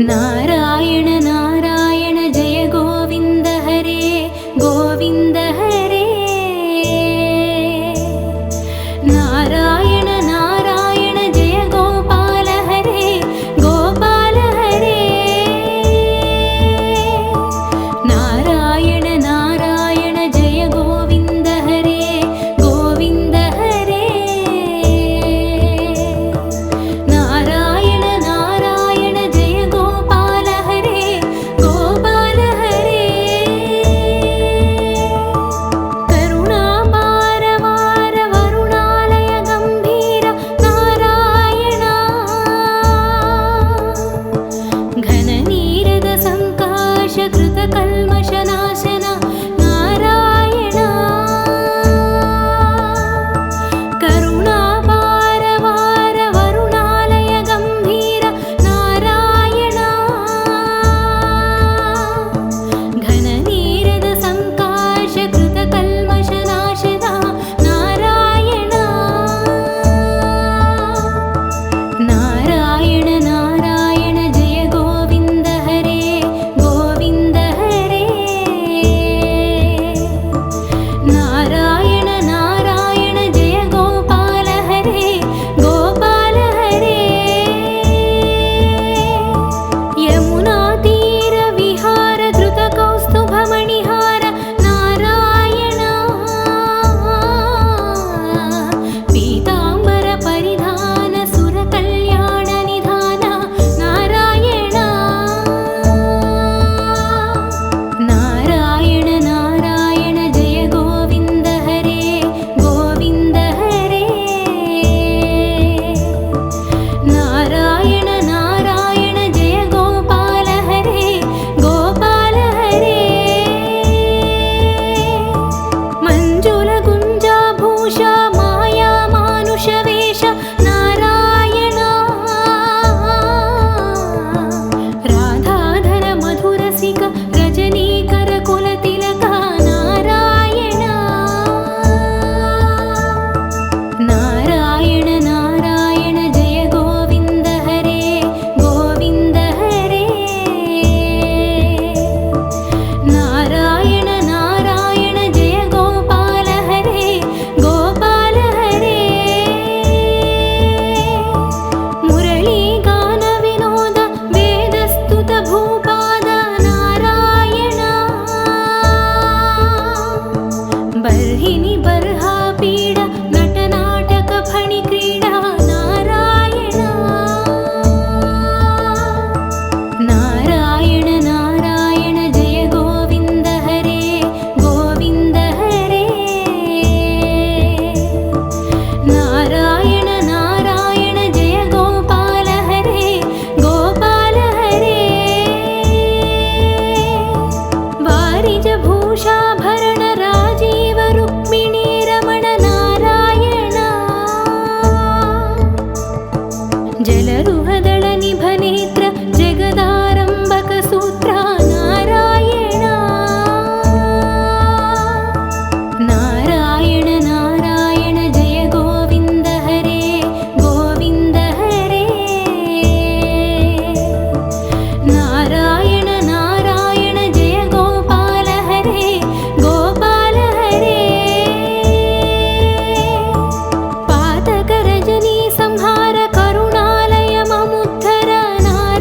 नारायण नारायण जय गोविन्द हरे गोविन्द हरे। नारायण नारायण जय गोपाल हरे गोपाल हरे। नारायण नारायण जय गोविन्द हरे गोविन्द हरे। नारायण नारायण जय गोपाल हरे गोपाल हरे। करुणापार वार वरुणालय गम्भीर नारायण। घननीरद संकाश कृत कल्मषनाशन नारायण। करुणापार वार वरुणालय गम्भीर नारायण। घननीरद संकाश कृत कल्मषनाशन नारायण। नारायण नारायण जय गोविन्द हरे गोविन्द हरे। नारायण नारायण जय गोपाल हरे गोपाल हरे। यमुना तीर विहार धृत कौस्तुभ मणिहार नारायण। पीताम्बर परिधान सुर कल्याण निधान नारायण। नारायण नारायण जय गोविन्द हरे गोविन्द हरे। नारायण नारायण जय गोपाल हरे गोपाल हरे। मंजुल गुंजाभूषा माया मानुष वेश नारायण। राधाधर मधुरसिक रजनीकर कुलतिलक नारायण। नारायण नारायण जय गोविन्द हरे गोविन्द हरे। नारायण नारायण जय गोपाल हरे गोपाल हरे। मुरली गान विनोद वेदस्तुत भूपाद नारायण। बर्हिनि बर्हा पीड नट नाटक फणि क्रीडा नारायण। नारायण नारायण जय गोविन्द हरे गोविन्द हरे। नारायण नारायण जय गोपाल हरे गोपाल हरे। वारिज भूषाभरण राजीव रुक्मिणी रमण नारायण। जलरुहदळ निभनेत्र जगदारम्भक सूत्र नारायण। नारायण नारायण जय गोविन्द हरे गोविन्द हरे। नारायण नारायण जय गोपाल हरे गोपाल हरे। पातक रजनी संहार करुणालय ममुद्धर नारायण।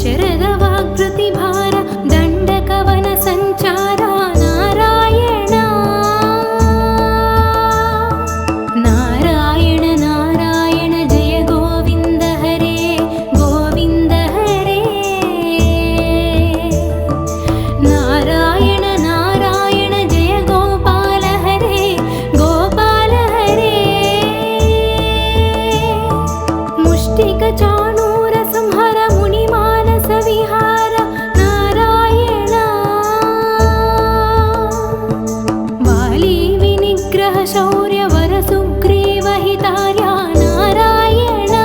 ಶರದ ವಾಗ್ಪ್ರತಿಭಾರ ದಂಡಕವನ ಸಂಚಾರ ನಾರಾಯಣ ನಾರಾಯಣ ನಾರಾಯಣ ಜಯ ಗೋವಿಂದ ಹರೇ ಗೋವಿಂದ ಹರೇ ನಾರಾಯಣ ನಾರಾಯಣ ಜಯ ಗೋಪಾಲ ಹರೇ ಗೋಪಾಲ ಹರೇ ಮುಷ್ಟಿಕ ಚಾಣೂರ ಸಂಹರ ಮುನಿ ಮಾನಸ ವಿಹಾರ ನಾರಾಯಣ ವಾಲಿ ವಿನಿಗ್ರಹ ಶೌರ್ಯ ವರ ಸುಗ್ರೀವ ಹಿತಾರ್ಯ ನಾರಾಯಣ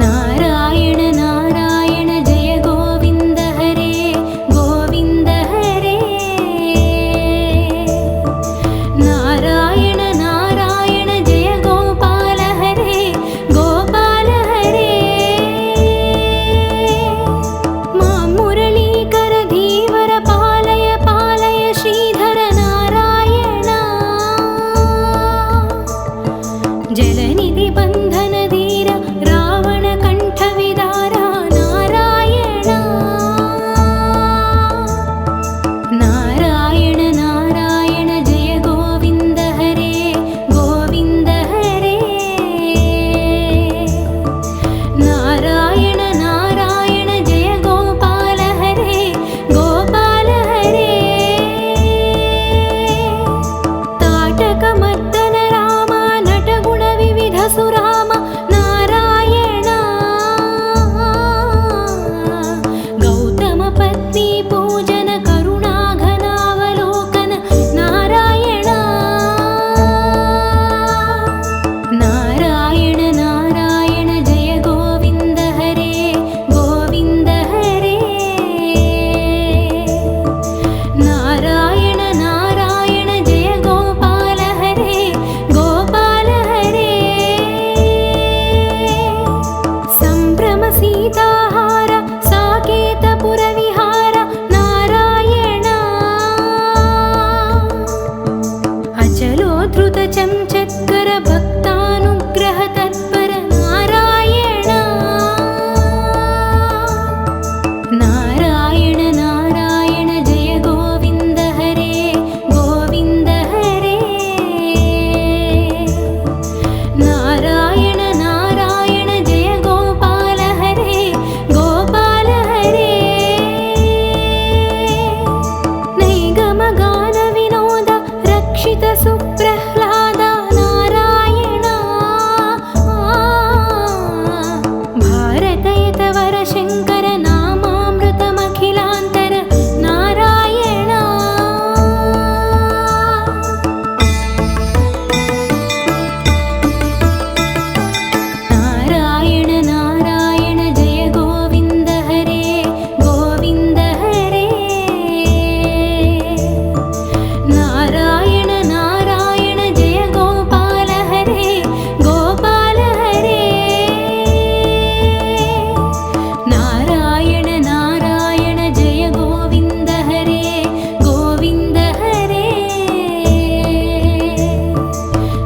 ನಾರಾಯಣ ನಾರಾಯಣ ಜಯ ಗೋವಿಂದ ಹರೇ ಗೋವಿಂದ ಹರೇ ನಾರಾಯಣ ನಾರಾಯಣ ಜಯ ಗೋಪಾಲ ಹರೇ ಗೋಪಾಲ ಹರೇ ಮಾ ಮುರಳೀಕರ ಧೀವರ ಪಾಲಯ ಪಾಲಯ ಶ್ರೀಧರ ನಾರಾಯಣ ಜಲನಿಧಿ ಬಂಧನ ಧೀರ ರಾವಣ ಕಂಠ ವಿದಾರ ನಾರಾಯಣ ನಾರಾಯಣ ನಾರಾಯಣ ಜಯ ಗೋವಿಂದ ಹರೇ ಗೋವಿಂದ ಹರೇ ನಾರಾಯಣ ನಾರಾಯಣ ಜಯ ಗೋಪಾಲ ಹರೇ ಗೋಪಾಲ ಹರೇ ತಾಟಕ ಮದ್ದನ ರಾಮ ನಟಗುಣ ವಿವಿಧ ಸುರಾಮ ನಾರಾಯಣ ಗೌತಮ ಪತ್ನಿ ಪೂಜನ ಕರುಣಾಘನಾವಲೋಕನ ನಾರಾಯಣ ನಾರಾಯಣ ನಾರಾಯಣ ಜಯ ಗೋವಿಂದ ಹರೇ ಗೋವಿಂದ ಹರೇ ನಾರಾಯಣ ನಾರಾಯಣ ಜಯ ಗೋಪಾಲ ಹರೇ ಗೋಪಾಲ ಹರೇ ಸಂಭ್ರಮ ಸೀತಾಹಾರ ಸಾಕೇತಪುರ ವಿಹಾರ ನಾರಾಯಣ ಅಚಲೋದ್ರುತ ಚಂಚತ್ಕರ ಭಕ್ತಾನುಗ್ರಹ ತತ್ಪರ ನಾರಾಯಣ ನಾರಾಯಣ ನಾರಾಯಣ ಜಯ ಗೋವಿಂದ ಹರೇ ಗೋವಿಂದ ಹರೇ ನಾರಾಯಣ ನಾರಾಯಣ ಜಯ ಗೋಪಾಲ ಹರೇ ಗೋಪಾಲ ಹರೇ ನೈಗಮ ಗಾನ ವಿನೋದ ರಕ್ಷಿತ ಸುಪ್ರಹ್ಲಾದ ನಾರಾಯಣ ಭಾರತಯತವರ ಶಂಕರ ನಾಮಾಮೃತಮಖಿಲಾಂತರ ನಾರಾಯಣ ನಾರಾಯಣ ನಾರಾಯಣ ಜಯ ಗೋವಿಂದ ಹರೇ ಗೋವಿಂದ ಹರೇ ನಾರಾಯಣ ನಾರಾಯಣ ಜಯ ಗೋಪಾಲ ಹರೇ ಗೋಪಾಲ ಹರೇ ನಾರಾಯಣ ನಾರಾಯಣ ಜಯ ಗೋವಿಂದ ಹರೇ ಗೋವಿಂದ ಹರೇ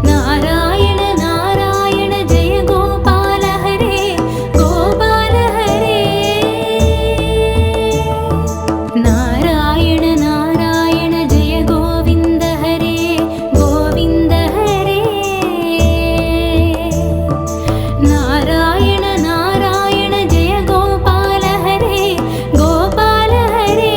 ನಾರಾಯಣ ನಾರಾಯಣ ಜಯ ಗೋಪಾಲ ಹರೇ ಗೋಪಾಲ ಹರೇ ನಾರಾಯಣ ನಾರಾಯಣ ಜಯ ಗೋವಿಂದ ಹರೇ ಗೋವಿಂದ ಹರೇ ನಾರಾಯಣ ನಾರಾಯಣ ಜಯ ಗೋಪಾಲ ಹರೇ ಗೋಪಾಲ ಹರೇ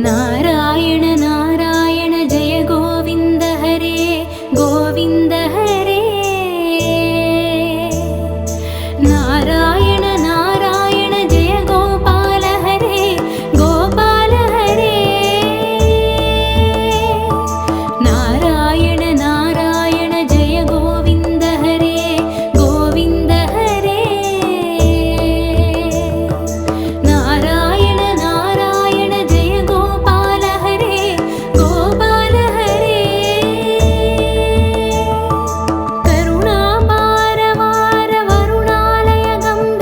ನಾರಾಯಣ ನಾರಾಯಣ ಜಯ ಗೋವಿಂದ ಹರೇ ಗೋವಿಂದ ಹರೇ ನಾರಾಯಣ ನಾರಾಯಣ ಜಯ ಗೋಪಾಲ ಹರೇ ಗೋಪಾಲ ಹರೇ ನಾರಾಯಣ ನಾರಾಯಣ ಜಯ ಗೋವಿಂದ ಹರೇ ಗೋವಿಂದ ಹರೇ ನಾರಾಯಣ ನಾರಾಯಣ ಜಯ ಗೋಪಾಲ ಹರೇ ಗೋಪಾಲ ಹರೇ ಕರುಣಾಪಾರವಾರ ವರುಣಾಲಯ ಗಮ್ಯ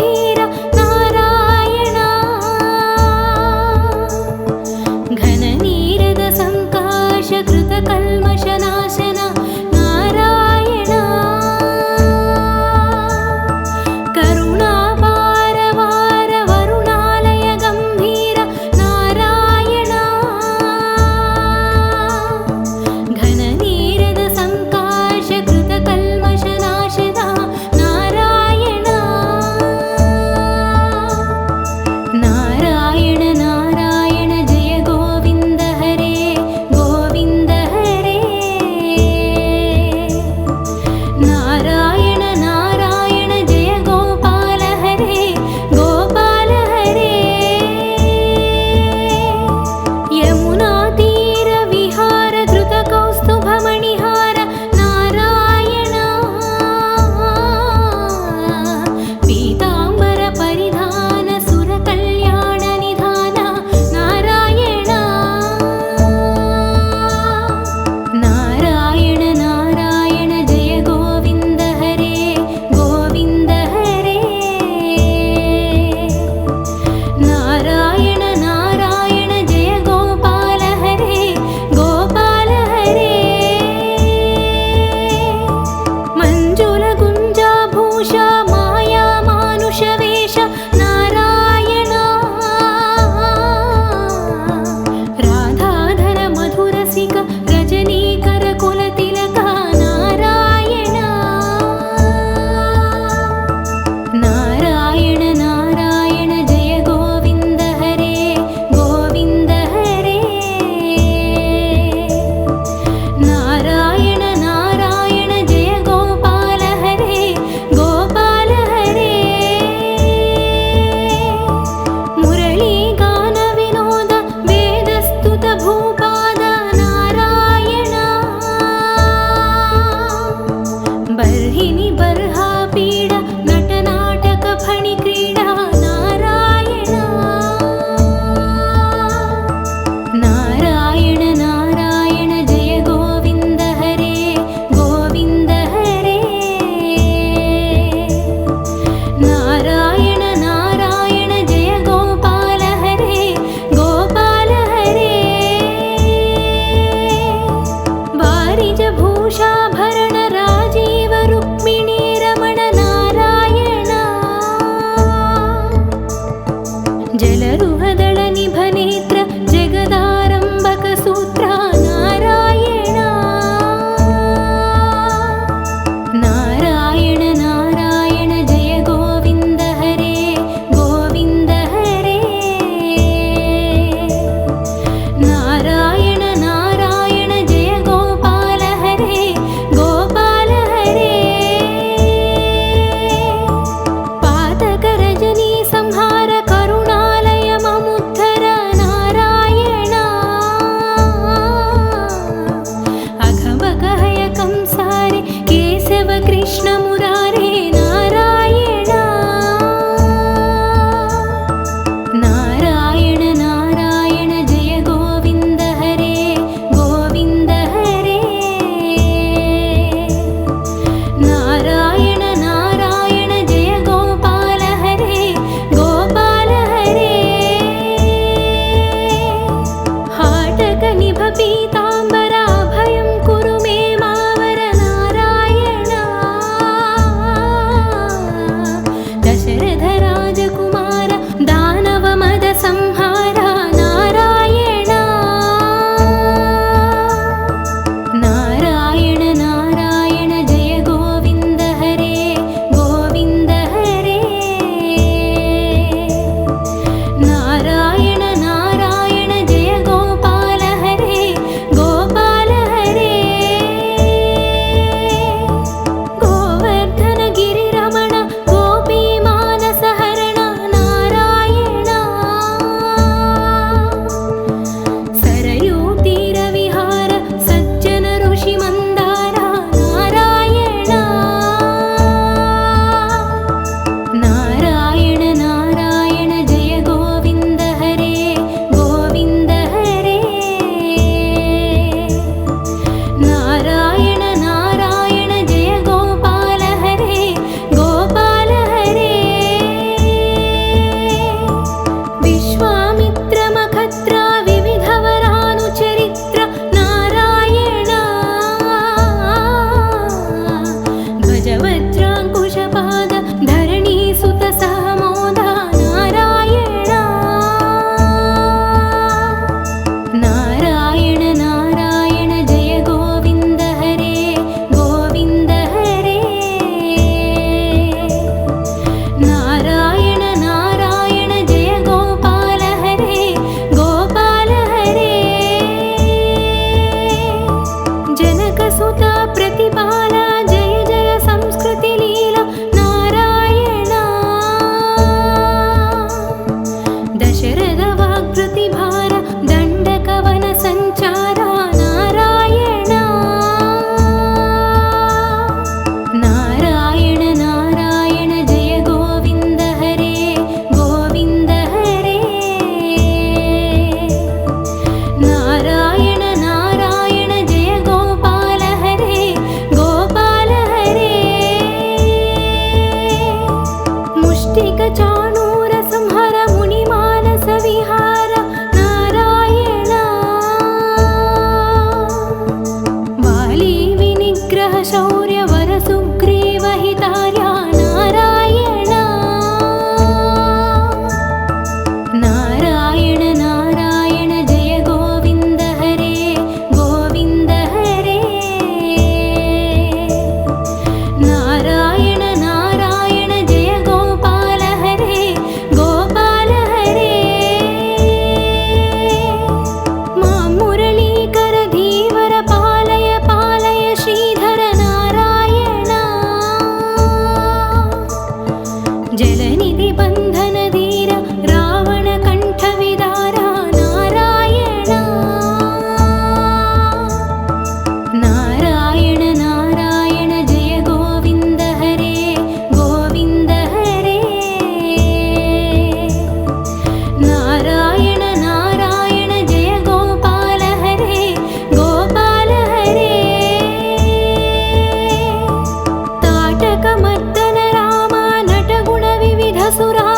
जलरुहदळ निभनेत्र जगदारम्भक सूत्र नारायण नारायण नारायण जय गोविन्द हरे गोविन्द हरे नारायण नारायण जय गोपाल हरे गोपाल हरे पातक रजनी संहार करुणालय ममुद्धर नारायण अघमगहय कंसारे केशव कृष्ण मुरारे नारायण नारायण नारायण जय गोविन्द हरे गोविन्द हरे नारायण नारायण जय गोपाल हरे गोपाल हरे हाटक निभ पीताम्बर अभयं कुरु मे मावर नारायण दशरथ राजकुमार दानव मद संहार नारायण नारायण नारायण जय गोविन्द हरे गोविन्द हरे नारायण नारायण जय गोपाल हरे गोपाल हरे गोवर्धन गिरिरमण गोपी मानस हरण नारायण सरयू तीर विहार सज्जन ऋषि मंदार नारायण नारायण नारायण जय गोविन्द हरे गोविन्द हरे नारायण नारायण जय गोपाल हरे गोपाल हरे विश्वामित्र मखत्र विविधवरानुचरित्र नारायण ध्वजवज्राङ्कुशपाद धरणीसुत सहमोद नारायण नारायण नारायण जय गोविन्द हरे गोविन्द हरे नारायण नारायण जय गोपाल हरे गोपाल हरे जनकसुत प्रतिपाल जय जय संस्कृति लीला नारायण दशरथ वाग्प्रतिभार दण्डकवन संचार नारायण नारायण नारायण जय गोविन्द हरे गोविन्द हरे नारायण नारायण जय गोपाल हरे गोपाल हरे मुष्टिक चाणूर संहर मुनि मानस विहार नारायण वाली विनिग्रह शौर्य वर सुग्रीव हितार्य नारायण नारायण नारायण जय गोविन्द हरे गोविन्द हरे नारायण नारायण जय गोपाल हरे गोपाल हरे मां मुरलीकर धीवर पालय पालय श्रीधर नारायण जलनिधि बन्धन धीर रावण कंठ विदार नारायण नारायण नारायण जय गोविन्द हरे गोविन्द हरे नारायण नारायण जय गोपाल हरे गोपाल हरे ताटक मर्दन राम नटगुण विविध सुरा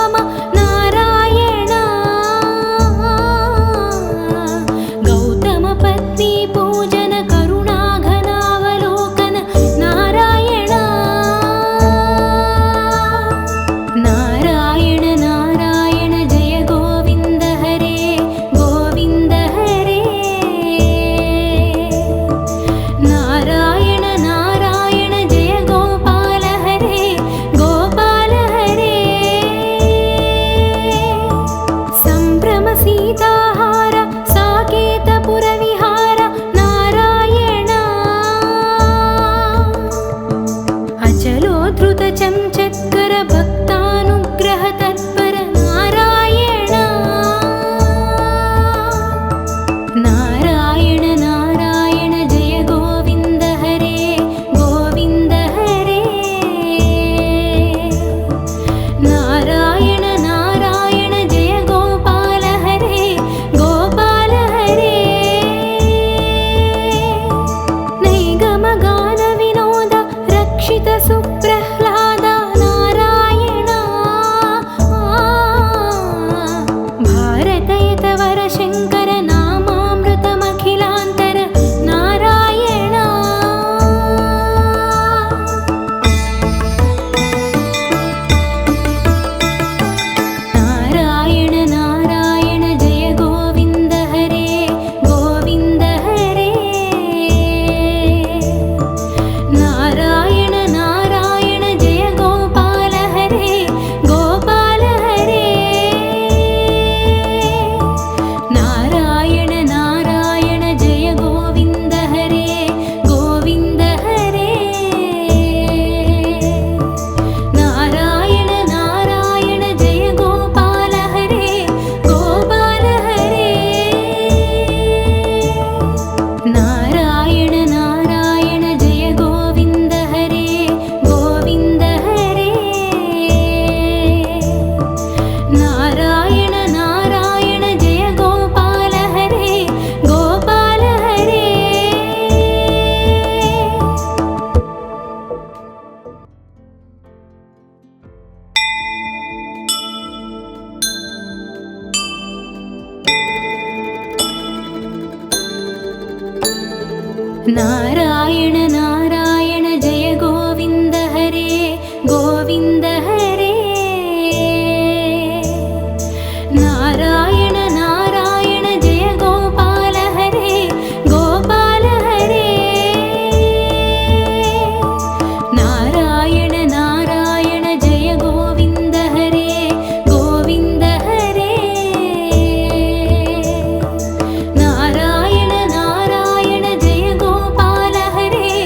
नारायण नारायण जय गोविन्द हरे गोविन्द हरे नारायण नारायण जय गोपाल हरे गोपाल हरे नारायण नारायण जय गोविन्द हरे गोविन्द हरे नारायण नारायण जय गोपाल हरे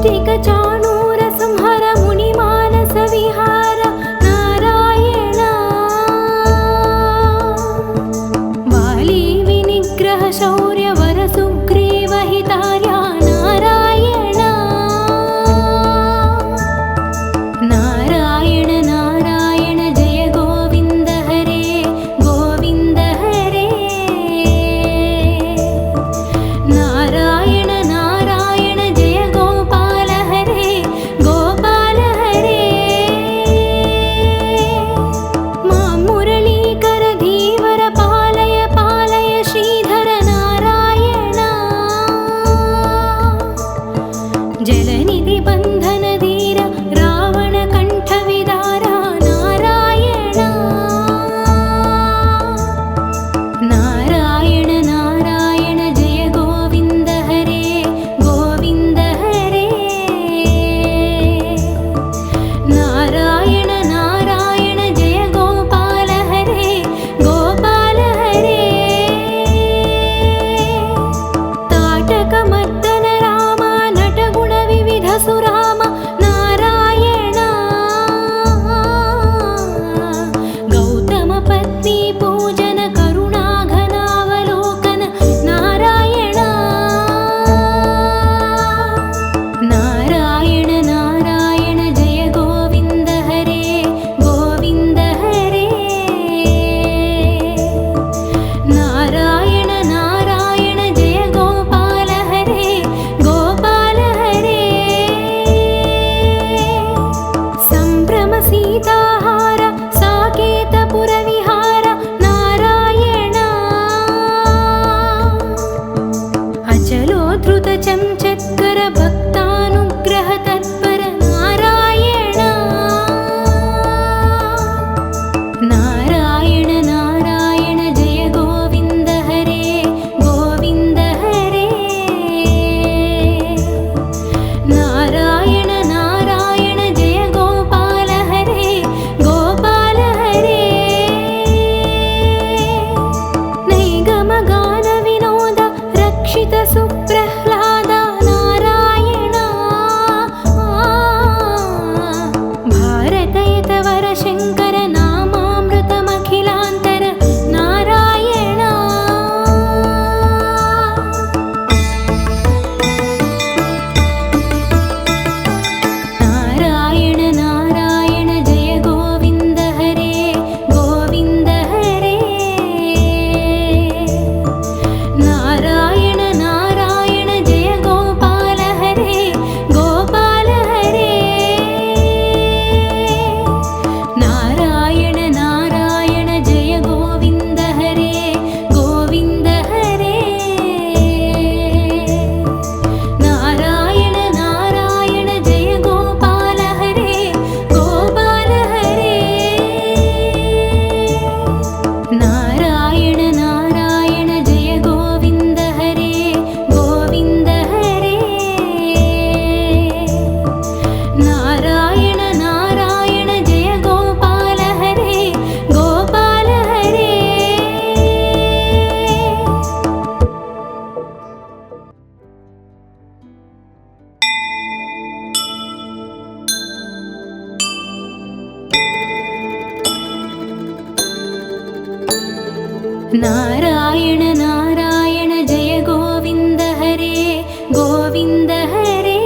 मुष्टिकचाणूर संहर मुनिमानस विहार नारायण वाली विनिग्रह शौर्य वर सुग्रीव हितार्या नारायण नारायण नारायण जय गोविन्द हरे गोविन्द हरे नारायण नारायण जय गोपाल हरे गोपाल हरे मां मुरलीकर धीवर पालय पालय श्रीधर नारायण जलनिधि बन्धन धीर रावण कंठ विदारा नारायण नारायण नारायण जय गोविन्द हरे गोविन्द हरे नारायण नारायण जय गोपाल हरे गोपाल हरे ताटक मद्दन राम नटगुण विविध सुराम नारायण गौतम पत्नी पूजन करुणा घनावलोकन नारायण नारायण नारायण जय गोविन्द हरे गोविन्द हरे नारायण नारायण जय गोपाल हरे गोपाल हरे संभ्रम सीताहार साकेतपुर विहार नारायण अचलोद्धृत चंचत्कर भक्तानुग्रह तत्पर नारायण नारायण नारायण जय गोविन्द हरे गोविन्द हरे नारायण नारायण जय गोपाल हरे गोपाल हरे नैगम गान विनोद रक्षित सुप्रह्लाद नारायण भारतयत वर शङ्कर नामामृतमखिलान्तर नारायण नारायण नारायण जय गोविन्द हरे गोविन्द हरे नारायण नारायण जय गोपाल हरे गोपाल हरे नारायण नारायण जय गोविन्द हरे गोविन्द हरे नारायण नारायण जय गोपाल हरे गोपाल हरे नारायण नारायण जय गोविन्द हरे गोविन्द हरे नारायण नारायण जय गोपाल हरे गोपाल हरे नारायण नारायण जय गोविन्द हरे गोविन्द हरे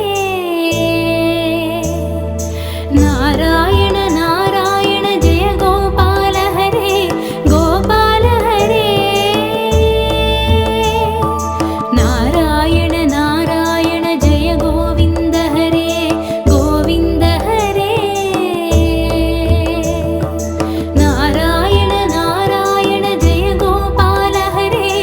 नारायण नारायण जय गोपाल हरे गोपाल हरे नारायण नारायण जय गोविन्द हरे गोविन्द हरे नारायण नारायण जय गोपाल हरे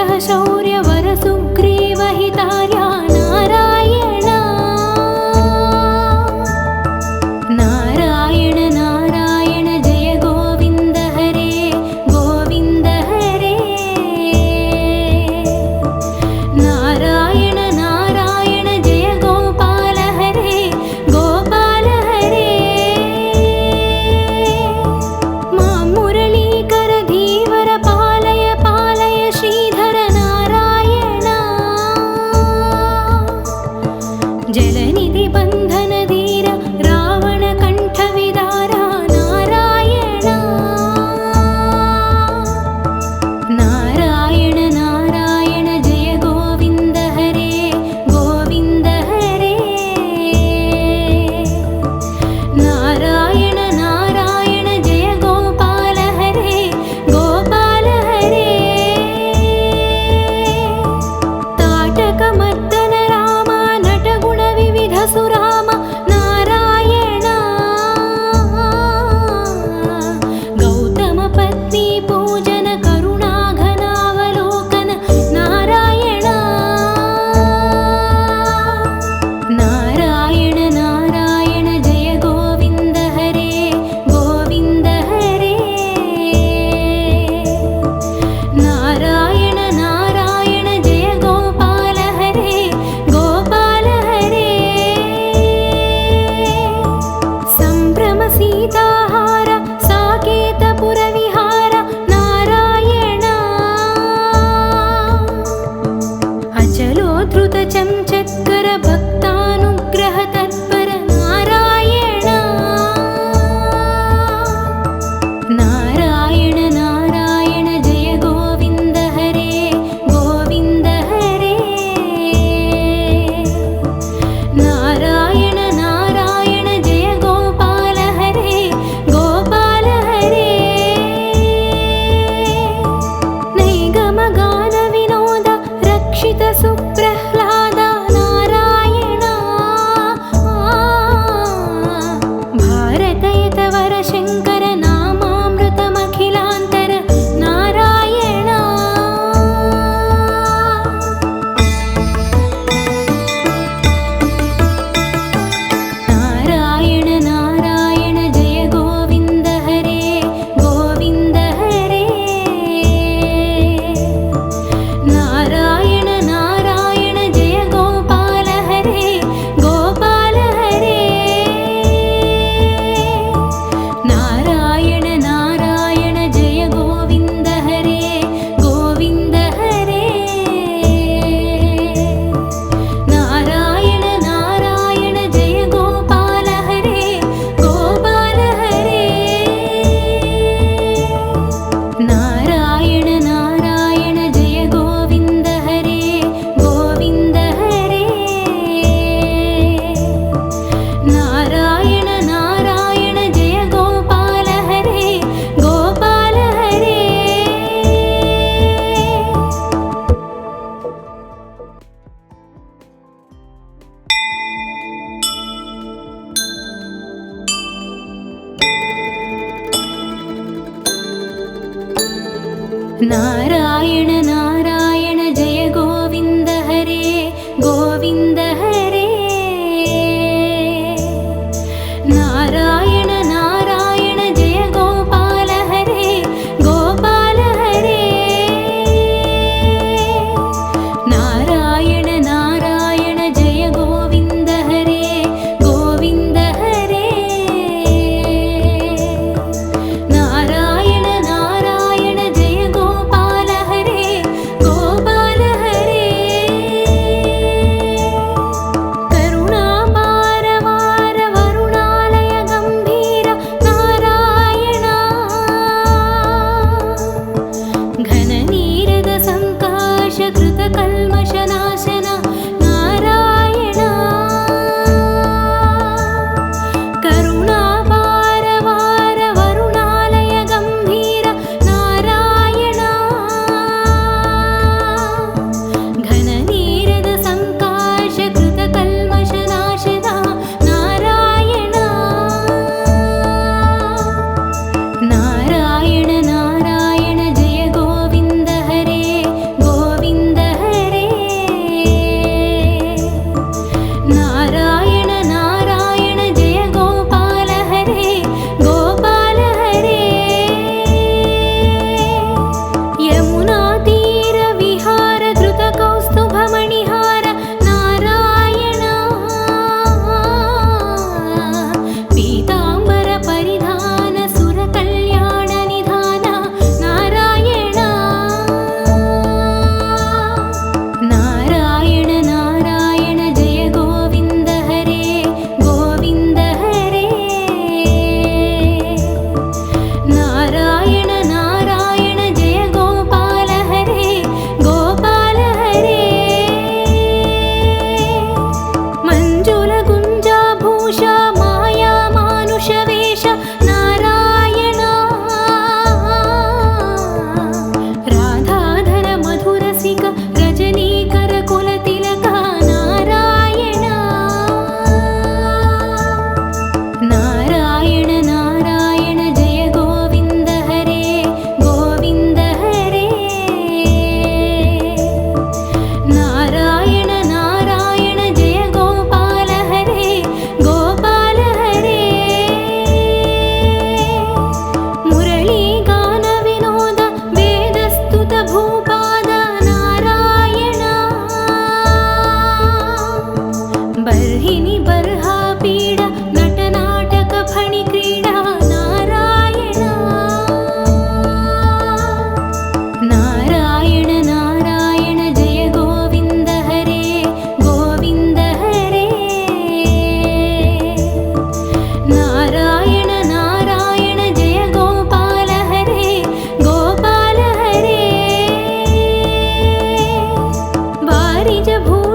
अनुग्रह शौर्य वर सुग्रीव हितार्या नारायण नारायण नारायण जय गोविन्द हरे गोविन्द हरे नारायण नारायण जय गोपाल हरे गोपाल हरे मा मुरलीकर धीवर पालय पालय श्रीधर नारायण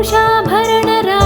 वंशाभरण